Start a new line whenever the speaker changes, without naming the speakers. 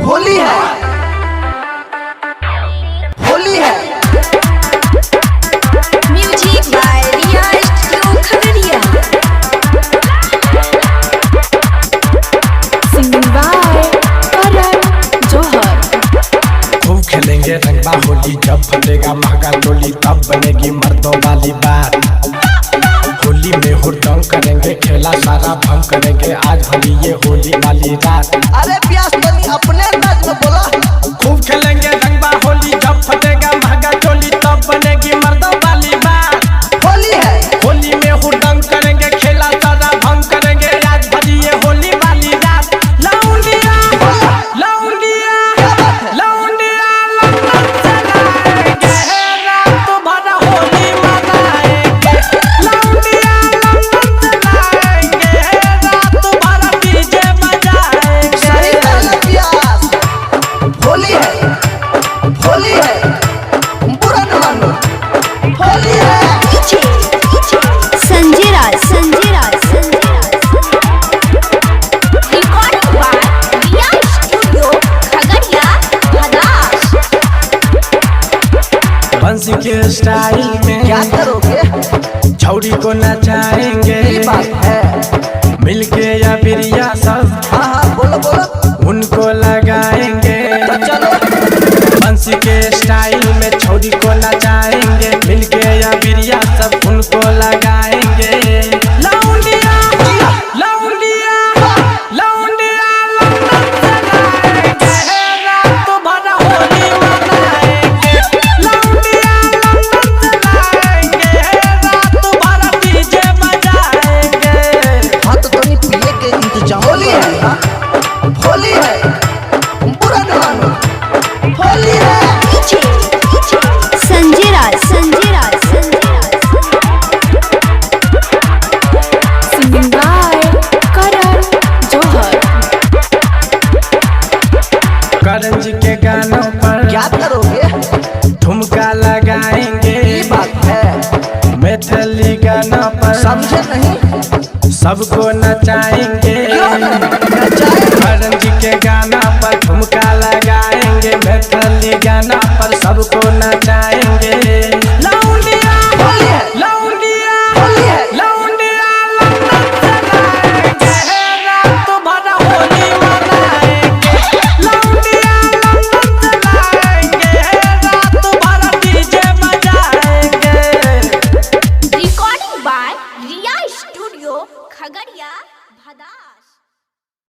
होली है, होली है।
Music by Riya studio Khagaria. Singing by Karan Johar.
खूब खेलेंगे रंगबा होली, जब फटेगा महंगा टोली तब बनेगी मर्दों वाली बात। होली में हुड़दंग करेंगे, खेला सारा भंग करेंगे, आज होली ये होली वाली रात।
अरे प्यास बनी अपने अंदाज में बोला।
खूब खेलेंगे रंगबा होली, जब फटेगा महंगा टोली तब बनेगी मर्दों वाली बात।
होली है,
होली में हुड़दंग करेंगे, खेला सारा भंग करेंगे, आज भरी ये होली वाली रात। लौंडिया लौंडिया लौंडिया लंदन चलाएंगे, रात भर होली मनाएंगे। लौंडिया लंदन चलाएंगे, रात भर डीजे बजाएंगे।
सही कहला प्यास। होली है, होली है, बुरा न मानो। होली है।
Sanjay Raj recording by Riya studio Khagaria हदास।
बंसी के स्टाइल
क्या
में
करोगे?
छौड़ी को नचाएंगे,
ये बात है।
मिलके या बिरिया सब
हाँ हाँ बोलो बोलो।
उनको लगाएंगे।
तो चलो।
बंसी के स्टाइल में छौड़ी को नचाएंगे, मिलके या बिरिया सब उनको लगाएंगे। लौंडिया लौंडिया लौंडिया लंदन चलाएंगे, रात भर होली मनाएंगे। लौंडिया लंदन चलाएंगे, रात भर डीजे बजाएंगे।
हाँ तो तुम पिए के इंतजाम। होली है, हाँ? होली है, बुरा न मानो। होली है।
संजय राज सिंगिंग बाय करण जौहर।
करण जी के गानों पर
क्या करोगे?
ठुमका लगाएंगे।
ये बात है।
मैथिली गाना पर
समझे नहीं?
सबको नचाएंगे।